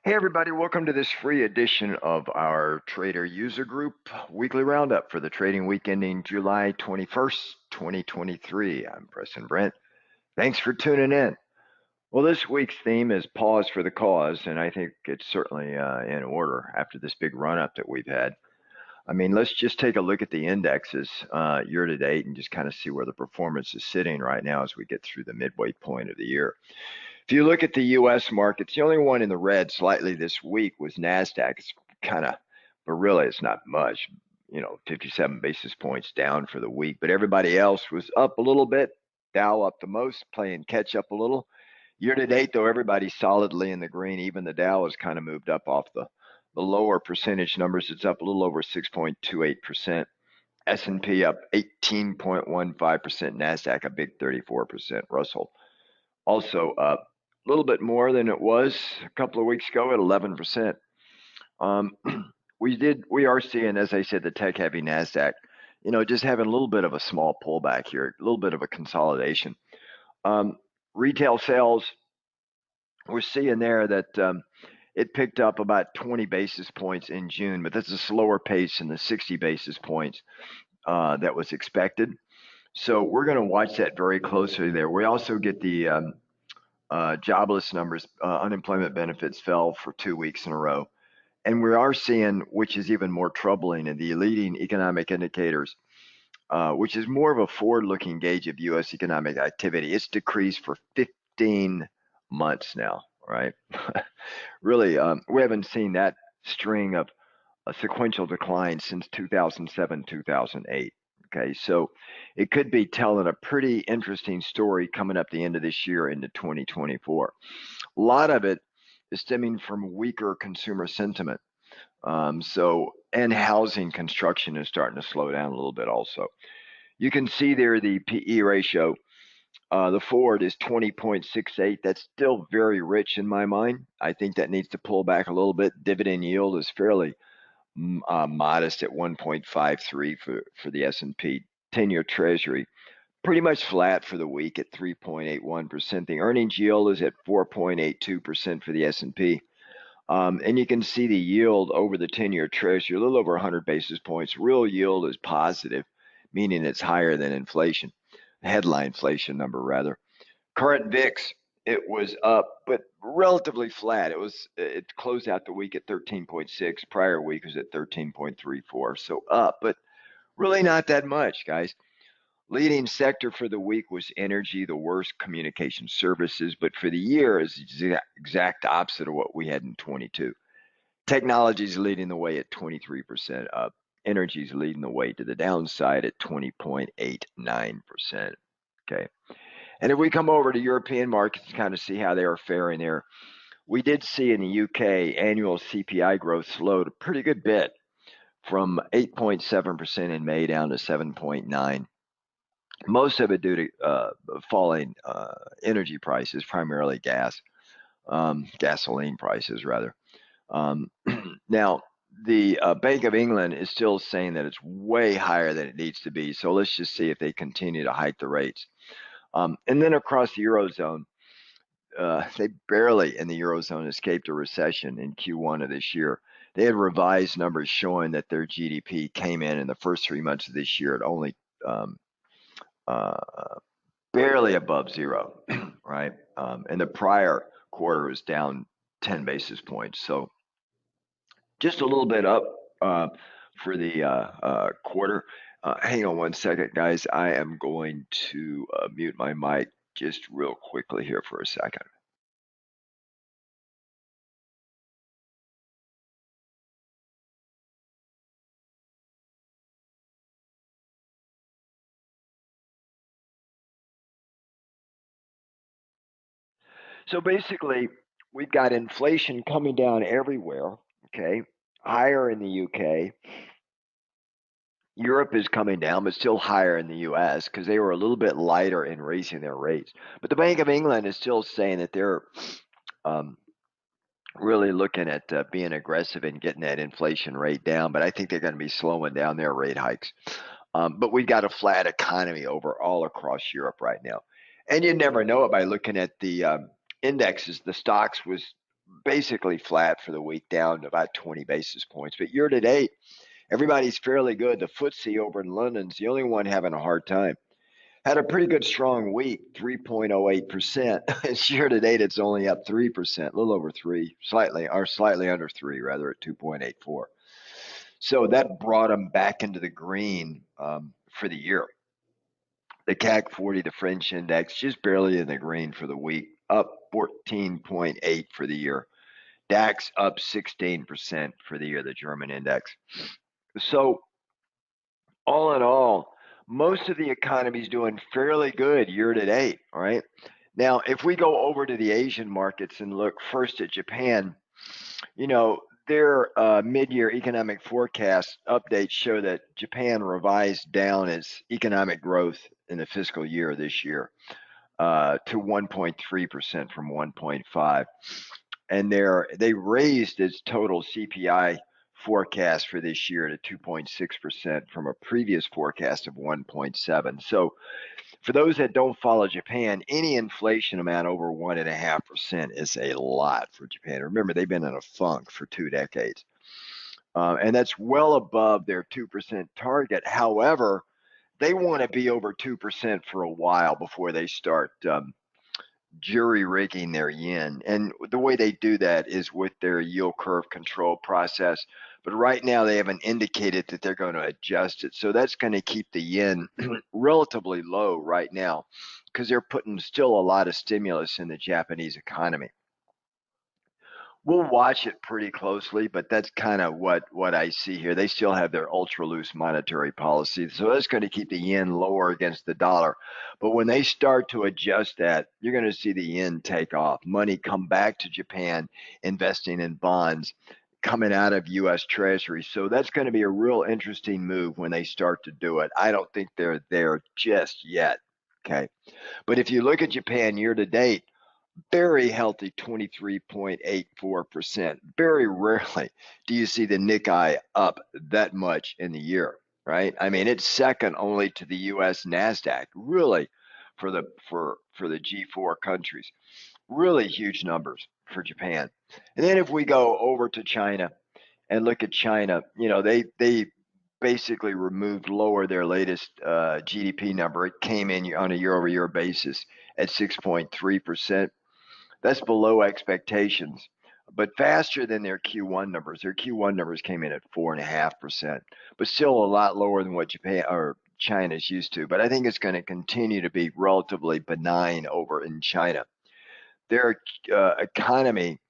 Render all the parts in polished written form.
Hey everybody, welcome to this free edition of our Trader User Group weekly roundup for the trading week ending July 21st, 2023. I'm Preston Brent. Thanks for tuning in. Well, this week's theme is pause for the cause, and I think it's certainly in order after this big run up that we've had. I mean, let's just take a look at the indexes year to date and just kind of see where the performance is sitting right now as we get through the midway point of the year. If you look at the U.S. markets, the only one in the red slightly this week was Nasdaq. It's kind of, but really it's not much. 57 basis points down for the week, but everybody else was up a little bit. Dow up the most, playing catch up a little. Year to date, though, everybody's solidly in the green. Even the Dow has kind of moved up off the lower percentage numbers. It's up a little over 6.28%. S&P up 18.15%. Nasdaq a big 34%. Russell also up a little bit more than it was a couple of weeks ago at 11%. We are seeing, as I said, the tech heavy Nasdaq, just having a little bit of a small pullback here, a little bit of a consolidation. Retail sales, we're seeing there that it picked up about 20 basis points in June, but that's a slower pace than the 60 basis points that was expected. So we're going to watch that very closely there. We also get the jobless numbers, unemployment benefits fell for 2 weeks in a row. And we are seeing, which is even more troubling, in the leading economic indicators, which is more of a forward-looking gauge of U.S. economic activity. It's decreased for 15 months now, right? Really, we haven't seen that string of a sequential decline since 2007, 2008. Okay, so it could be telling a pretty interesting story coming up the end of this year into 2024. A lot of it is stemming from weaker consumer sentiment. And housing construction is starting to slow down a little bit also. You can see there the PE ratio. The forward is 20.68. That's still very rich in my mind. I think that needs to pull back a little bit. Dividend yield is fairly modest at 1.53 for the S&P 10-year Treasury. Pretty much flat for the week at 3.81%. The earnings yield is at 4.82% for the S&P. And you can see the yield over the 10-year Treasury, a little over 100 basis points. Real yield is positive, meaning it's higher than inflation, headline inflation number rather. Current VIX, it was up, but relatively flat. It closed out the week at 13.6. Prior week was at 13.34. So up, but really not that much, guys. Leading sector for the week was energy, the worst communication services, but for the year is the exact opposite of what we had in 22. Technology is leading the way at 23% up. Energy is leading the way to the downside at 20.89%. Okay. And if we come over to European markets to kind of see how they are faring there, we did see in the UK annual CPI growth slowed a pretty good bit from 8.7% in May down to 7.9%. Most of it due to falling energy prices, primarily gasoline prices rather. Now, the Bank of England is still saying that it's way higher than it needs to be. So let's just see if they continue to hike the rates. And then across the Eurozone, they barely in the Eurozone escaped a recession in Q1 of this year. They had revised numbers showing that their GDP came in the first 3 months of this year at only barely above zero, right? And the prior quarter was down 10 basis points. So just a little bit up for the quarter. Hang on one second, guys. I am going to mute my mic just real quickly here for a second. So basically, we've got inflation coming down everywhere, okay? Higher in the UK. Europe is coming down, but still higher in the US because they were a little bit lighter in raising their rates. But the Bank of England is still saying that they're really looking at being aggressive and getting that inflation rate down. But I think they're going to be slowing down their rate hikes. But we've got a flat economy all across Europe right now. And you never know it by looking at the indexes. The stocks was basically flat for the week, down to about 20 basis points. But year to date, everybody's fairly good. The FTSE over in London's the only one having a hard time. Had a pretty good strong week, 3.08%. Year to date, it's only up 3%, a little over 3, slightly under 3, rather, at 2.84. So that brought them back into the green for the year. The CAC 40, the French index, just barely in the green for the week, up 14.8 for the year. DAX up 16% for the year, the German index. So all in all, most of the economy is doing fairly good year to date, all right? Now, if we go over to the Asian markets and look first at Japan, you know, their mid-year economic forecast updates show that Japan revised down its economic growth in the fiscal year this year to 1.3% from 1.5, and they raised its total CPI forecast for this year to 2.6% from a previous forecast of 1.7. So for those that don't follow Japan, any inflation amount over 1.5% is a lot for Japan. Remember, they've been in a funk for 2 decades. And that's well above their 2% target. However, they want to be over 2% for a while before they start jury rigging their yen. And the way they do that is with their yield curve control process. But right now they haven't indicated that they're going to adjust it. So that's going to keep the yen relatively low right now because they're putting still a lot of stimulus in the Japanese economy. We'll watch it pretty closely, but that's kind of what I see here. They still have their ultra loose monetary policy, so that's going to keep the yen lower against the dollar. But when they start to adjust that, you're going to see the yen take off. Money come back to Japan, investing in bonds, coming out of U.S. Treasury. So that's going to be a real interesting move when they start to do it. I don't think they're there just yet. Okay, but if you look at Japan year to date, very healthy 23.84%. Very rarely do you see the Nikkei up that much in the year, right? I mean, it's second only to the US Nasdaq, really, for the G4 countries. Really huge numbers for Japan. And then if we go over to China and look at China, you know, they basically lower their latest GDP number. It came in on a year-over-year basis at 6.3%. That's below expectations, but faster than their Q1 numbers. Their Q1 numbers came in at 4.5%, but still a lot lower than what Japan or China is used to. But I think it's going to continue to be relatively benign over in China. Their economy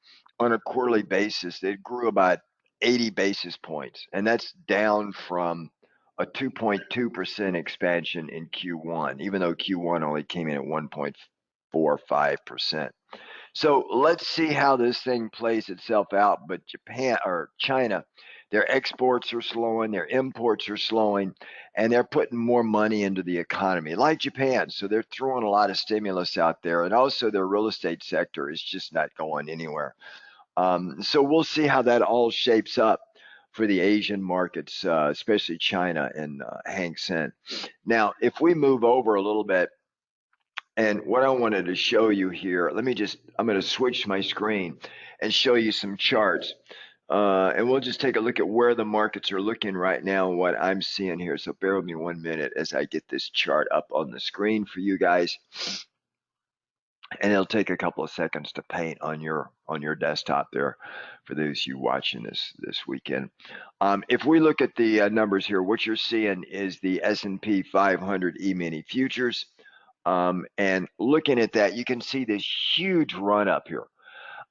on a quarterly basis, they grew about 80 basis points, and that's down from a 2.2% expansion in Q1, even though Q1 only came in at 1.45%. So let's see how this thing plays itself out. But Japan or China, their exports are slowing, their imports are slowing, and they're putting more money into the economy, like Japan. So they're throwing a lot of stimulus out there, and also their real estate sector is just not going anywhere. So we'll see how that all shapes up for the Asian markets, especially China and Hang Seng. Now, if we move over a little bit, and what I wanted to show you here, I'm going to switch my screen and show you some charts. And we'll just take a look at where the markets are looking right now and what I'm seeing here. So bear with me 1 minute as I get this chart up on the screen for you guys. And it'll take a couple of seconds to paint on your desktop there for those of you watching this weekend. If we look at the numbers here, what you're seeing is the S&P 500 E-mini futures. And looking at that, you can see this huge run up here.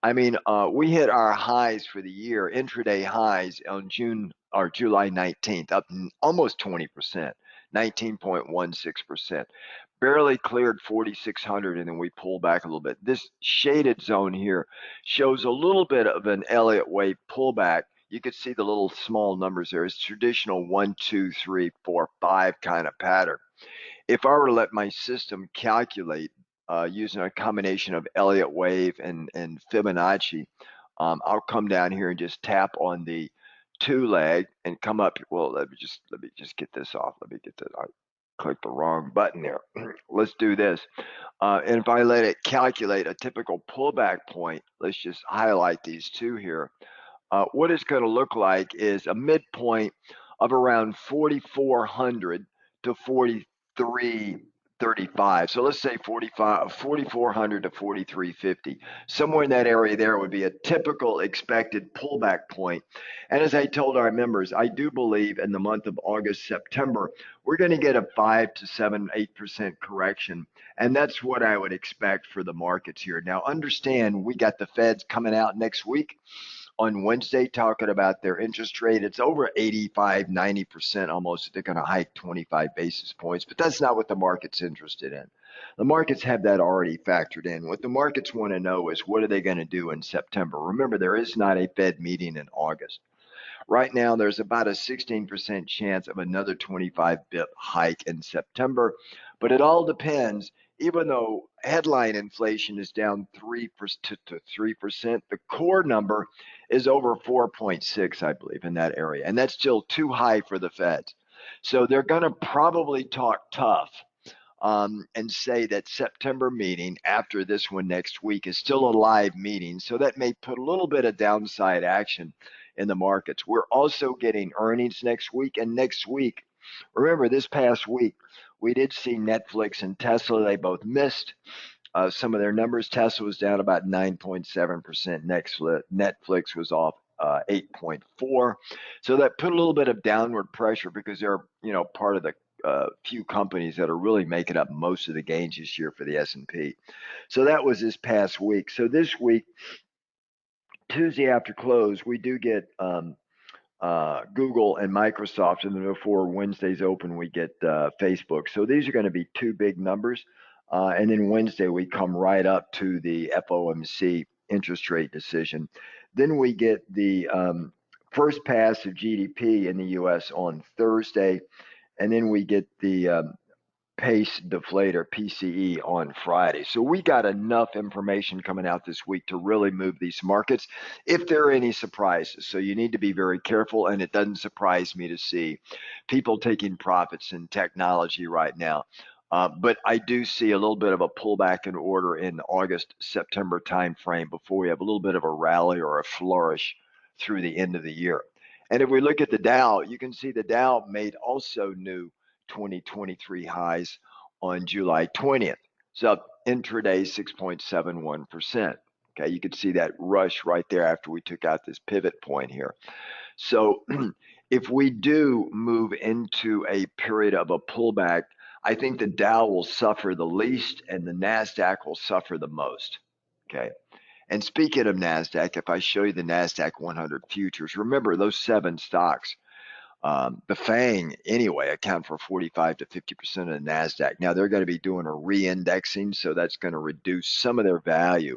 I mean, we hit our highs for the year, intraday highs on July 19th, up almost 20%, 19.16%. Barely cleared 4,600, and then we pulled back a little bit. This shaded zone here shows a little bit of an Elliott wave pullback. You can see the little small numbers there. It's traditional 1, 2, 3, 4, 5 kind of pattern. If I were to let my system calculate using a combination of Elliott wave and Fibonacci, I'll come down here and just tap on the 2 leg and come up. Well, let me just get this off. Let me get that. click the wrong button there. Let's do this. And if I let it calculate a typical pullback point, let's just highlight these two here. What it's going to look like is a midpoint of around 4,400 to 4,335. So let's say 4,400 to 4,350. Somewhere in that area there would be a typical expected pullback point. And as I told our members, I do believe in the month of August, September, we're going to get a 5 to 7, 8% correction. And that's what I would expect for the markets here. Now, understand we got the Feds coming out next week on Wednesday talking about their interest rate. It's over 85, 90% almost. They're going to hike 25 basis points, but that's not what the market's interested in. The markets have that already factored in. What the markets want to know is what are they going to do in September? Remember, there is not a Fed meeting in August. Right now, there's about a 16% chance of another 25 bip hike in September, but it all depends. Even though headline inflation is down 3% to 3%, the core number is over 4.6, I believe, in that area, and that's still too high for the Feds. So they're going to probably talk tough and say that September meeting after this one next week is still a live meeting. So that may put a little bit of downside action in the markets. We're also getting earnings next week. And next week, remember this past week, we did see Netflix and Tesla. They both missed some of their numbers. Tesla was down about 9.7%. Netflix was off 8.4. So that put a little bit of downward pressure because they're, part of the few companies that are really making up most of the gains this year for the S&P. So that was this past week. So this week, Tuesday after close, we do get Google and Microsoft, and then before Wednesday's open, we get Facebook. So these are going to be two big numbers. And then Wednesday, we come right up to the FOMC interest rate decision. Then we get the first pass of GDP in the U.S. on Thursday. And then we get the pace deflator PCE on Friday. So we got enough information coming out this week to really move these markets if there are any surprises. So you need to be very careful, and it doesn't surprise me to see people taking profits in technology right now. But I do see a little bit of a pullback in order in August, September timeframe before we have a little bit of a rally or a flourish through the end of the year. And if we look at the Dow, you can see the Dow made also new 2023 highs on July 20th. It's up intraday 6.71%. Okay, you can see that rush right there after we took out this pivot point here. So if we do move into a period of a pullback, I think the Dow will suffer the least and the Nasdaq will suffer the most. Okay. And speaking of Nasdaq, if I show you the Nasdaq 100 futures, remember those 7 stocks, the FANG anyway, account for 45 to 50% of the Nasdaq. Now they're going to be doing a re-indexing, so that's going to reduce some of their value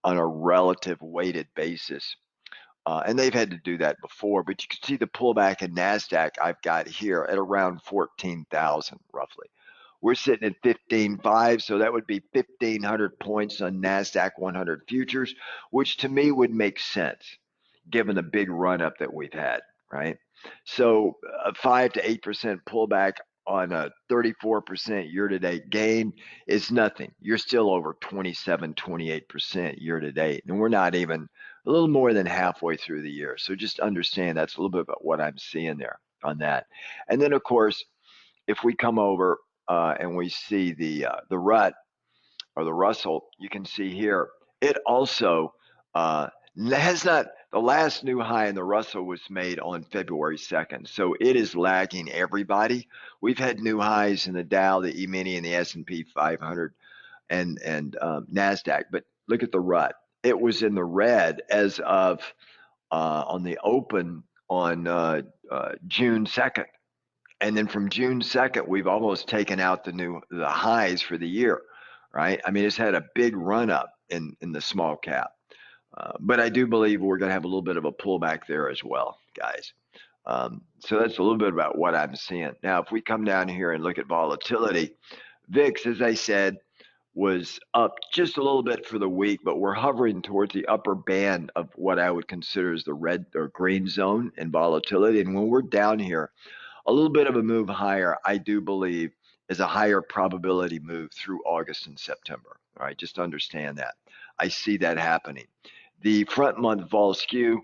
on a relative weighted basis. And they've had to do that before, but you can see the pullback in Nasdaq I've got here at around 14,000 roughly. We're sitting at 15.5, so that would be 1,500 points on Nasdaq 100 futures, which to me would make sense given the big run up that we've had, right? So a 5 to 8% pullback on a 34% year-to-date gain is nothing. You're still over 27, 28% year-to-date, and we're not even a little more than halfway through the year. So just understand that's a little bit about what I'm seeing there on that. And then, of course, if we come over and we see the RUT or the Russell, you can see here, it also has not, the last new high in the Russell was made on February 2nd. So it is lagging everybody. We've had new highs in the Dow, the E-mini, and the S&P 500 and NASDAQ. But look at the RUT. It was in the red as of on the open on June 2nd. And then from June 2nd, we've almost taken out the highs for the year, right? I mean, it's had a big run up in the small cap. But I do believe we're going to have a little bit of a pullback there as well, guys. So that's a little bit about what I'm seeing. Now, if we come down here and look at volatility, VIX, as I said, was up just a little bit for the week, but we're hovering towards the upper band of what I would consider as the red or green zone in volatility. And when we're down here, a little bit of a move higher, I do believe, is a higher probability move through August and September. All right, just understand that. I see that happening. The front month vol skew,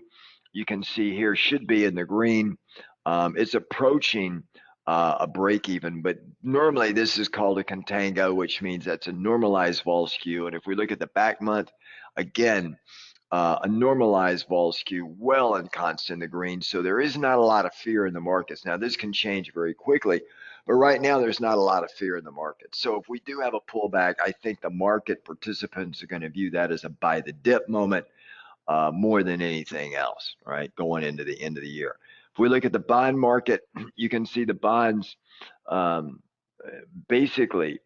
you can see here, should be in the green. It's approaching a break even, but normally this is called a contango, which means that's a normalized vol skew. And if we look at the back month, again, a normalized vol skew well and constant in the green. So there is not a lot of fear in the markets. Now, this can change very quickly, but right now there's not a lot of fear in the market. So if we do have a pullback, I think the market participants are going to view that as a buy the dip moment more than anything else, right, going into the end of the year. If we look at the bond market, you can see the bonds basically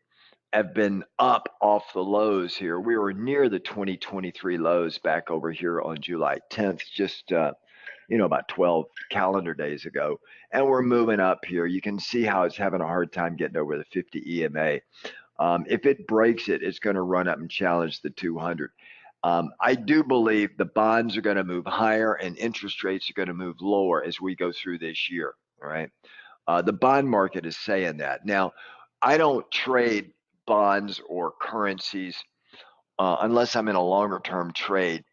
have been up off the lows here. We were near the 2023 lows back over here on July 10th, just about 12 calendar days ago, and we're moving up here. You can see how it's having a hard time getting over the 50 EMA. If it breaks it, it's going to run up and challenge the 200. I do believe the bonds are going to move higher and interest rates are going to move lower as we go through this year. All right. The bond market is saying that. Now, I don't trade bonds or currencies unless I'm in a longer term trade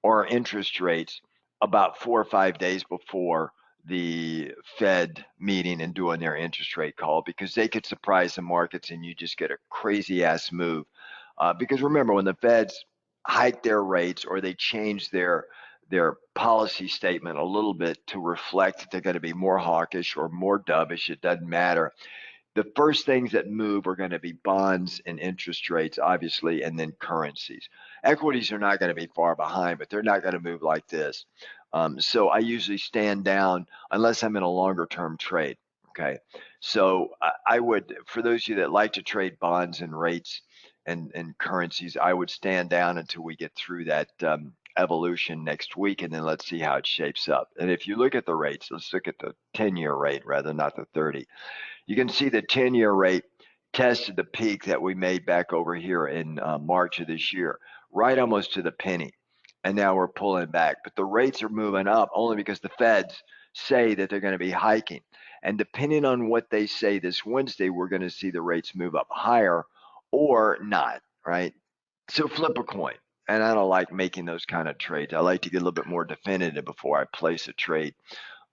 or interest rates about 4 or 5 days before the Fed meeting and doing their interest rate call, because they could surprise the markets and you just get a crazy ass move. Because remember, when the Feds hike their rates or they change their policy statement a little bit to reflect that they're going to be more hawkish or more dovish, it doesn't matter. The first things that move are going to be bonds and interest rates, obviously, and then currencies. Equities are not going to be far behind, but they're not going to move like this. So I usually stand down unless I'm in a longer term trade. Okay. So I would, for those of you that like to trade bonds and rates and currencies, I would stand down until we get through that evolution next week, and then let's see how it shapes up. And if you look at the rates, let's look at the 10-year rate rather, not the 30. You can see the 10-year rate tested the peak that we made back over here in March of this year, right almost to the penny. And now we're pulling back. But the rates are moving up only because the Feds say that they're going to be hiking. And depending on what they say this Wednesday, we're going to see the rates move up higher or not, right? So flip a coin. And I don't like making those kind of trades. I like to get a little bit more definitive before I place a trade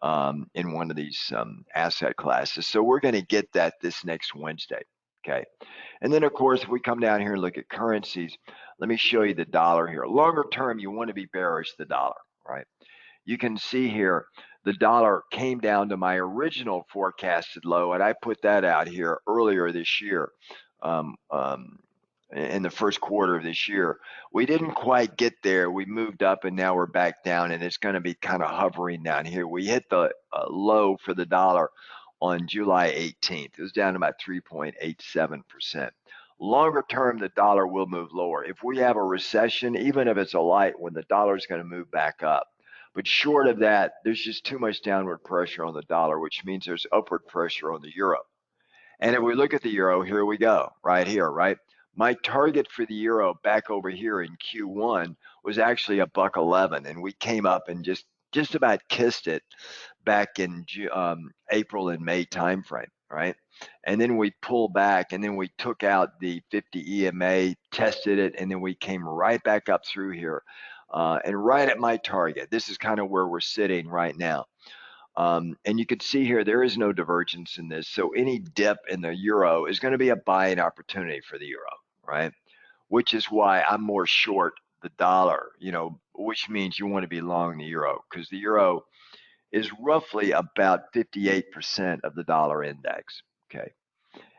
in one of these asset classes. So we're going to get that this next Wednesday. Okay. And then, of course, if we come down here and look at currencies, let me show you the dollar here. Longer term, you want to be bearish the dollar, right? You can see here the dollar came down to my original forecasted low, and I put that out here earlier this year. In the first quarter of this year. We didn't quite get there. We moved up and now we're back down, and it's going to be kind of hovering down here. We hit the low for the dollar on July 18th. It was down about 3.87%. Longer term, the dollar will move lower. If we have a recession, even if it's a light one, the dollar is going to move back up. But short of that, there's just too much downward pressure on the dollar, which means there's upward pressure on the euro. And if we look at the euro, here we go, right here, right? My target for the euro back over here in Q1 was actually $1.11, and we came up and just about kissed it back in April and May timeframe, right? And then we pulled back, and then we took out the 50 EMA, tested it, and then we came right back up through here, and right at my target. This is kind of where we're sitting right now. And you can see here, there is no divergence in this. So any dip in the euro is going to be a buying opportunity for the euro, right? Which is why I'm more short the dollar, which means you want to be long the euro, because the euro is roughly about 58% of the dollar index, okay?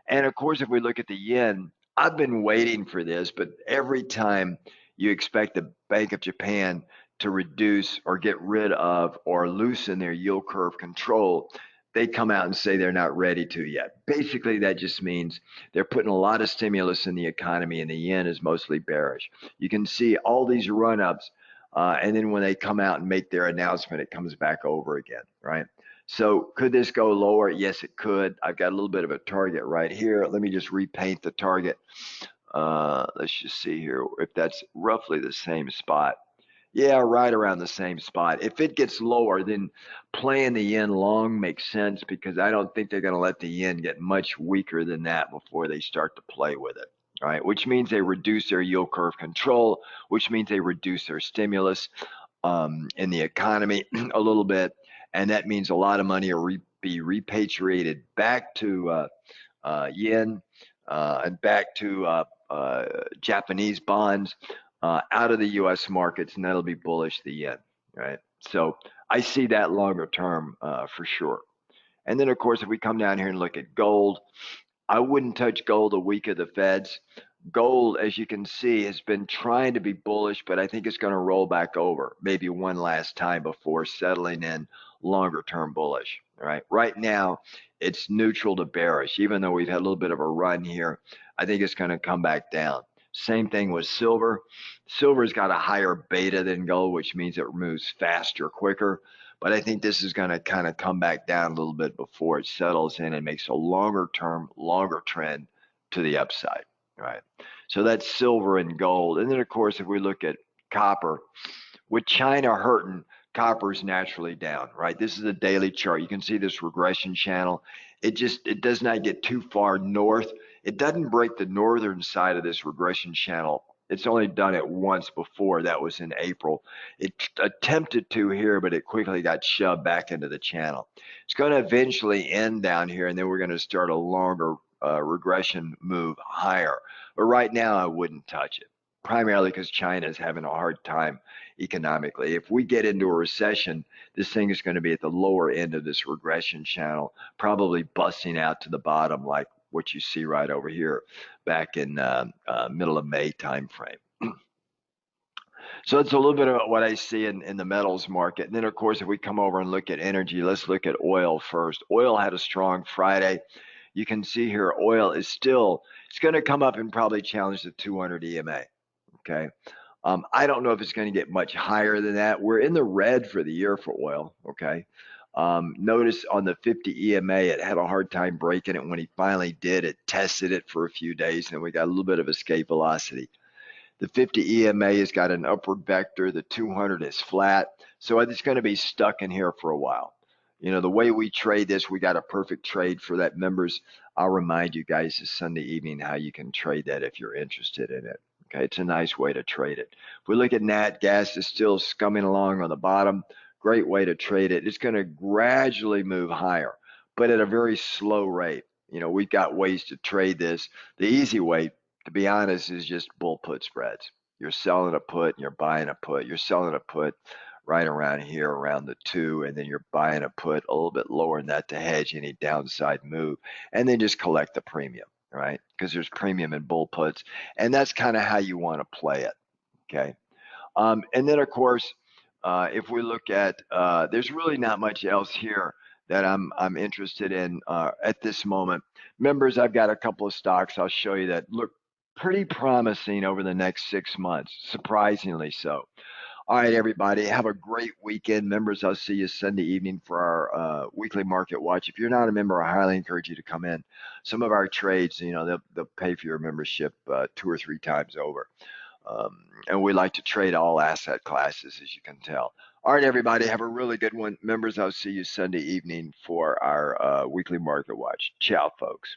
And of course, if we look at the yen, I've been waiting for this, but every time you expect the Bank of Japan to reduce or get rid of or loosen their yield curve control, they come out and say they're not ready to yet. Basically, that just means they're putting a lot of stimulus in the economy and the yen is mostly bearish. You can see all these run-ups, and then when they come out and make their announcement, it comes back over again, right? So could this go lower? Yes, it could. I've got a little bit of a target right here. Let me just repaint the target. Let's just see here if that's roughly the same spot. Yeah, right around the same spot. If it gets lower, then playing the yen long makes sense because I don't think they're going to let the yen get much weaker than that before they start to play with it. All right, which means they reduce their yield curve control, which means they reduce their stimulus in the economy a little bit, and that means a lot of money will be repatriated back to yen and back to Japanese bonds out of the U.S. markets, and that'll be bullish the yen, right? So I see that longer term for sure. And then, of course, if we come down here and look at gold, I wouldn't touch gold the week of the Feds. Gold, as you can see, has been trying to be bullish, but I think it's going to roll back over maybe one last time before settling in longer term bullish. All right. Right now, it's neutral to bearish, even though we've had a little bit of a run here. I think it's going to come back down. Same thing with silver. Silver's got a higher beta than gold, which means it moves faster, quicker. But I think this is going to kind of come back down a little bit before it settles in and makes a longer term, longer trend to the upside. Right. So that's silver and gold. And then, of course, if we look at copper, with China hurting, copper's naturally down, right? This is a daily chart. You can see this regression channel. It does not get too far north. It doesn't break the northern side of this regression channel. It's only done it once before. That was in April. It attempted to here, but it quickly got shoved back into the channel. It's going to eventually end down here, and then we're going to start a longer regression move higher. But right now, I wouldn't touch it, primarily because China is having a hard time economically. If we get into a recession, this thing is going to be at the lower end of this regression channel, probably busting out to the bottom like what you see right over here back in middle of May timeframe. So it's a little bit about what I see in the metals market. And then, of course, if we come over and look at energy, let's look at oil first. Oil had a strong Friday. You can see here oil is still, it's going to come up and probably challenge the 200 EMA. Okay. I don't know if it's going to get much higher than that. We're in the red for the year for oil. Okay. Notice on the 50 EMA, it had a hard time breaking it. When he finally did, it tested it for a few days, and we got a little bit of escape velocity. The 50 EMA has got an upward vector. The 200 is flat. So it's going to be stuck in here for a while. You know, the way we trade this, we got a perfect trade for that, members. I'll remind you guys this Sunday evening how you can trade that if you're interested in it. Okay, it's a nice way to trade it. If we look at nat gas, it's still scumming along on the bottom. Great way to trade it. It's going to gradually move higher, but at a very slow rate. You know, we've got ways to trade this. The easy way, to be honest, is just bull put spreads. You're selling a put and you're buying a put. You're selling a put right around here, around the 2, and then you're buying a put a little bit lower than that to hedge any downside move, and then just collect the premium, right? Because there's premium in bull puts, and that's kind of how you want to play it, okay? And then, of course, if we look at, there's really not much else here that I'm interested in at this moment. Members, I've got a couple of stocks I'll show you that look pretty promising over the next 6 months, surprisingly so. All right, everybody, have a great weekend. Members, I'll see you Sunday evening for our weekly market watch. If you're not a member, I highly encourage you to come in. Some of our trades, you know, they'll pay for your membership 2 or 3 times over. And we like to trade all asset classes, as you can tell. All right, everybody, have a really good one. Members, I'll see you Sunday evening for our weekly market watch. Ciao, folks.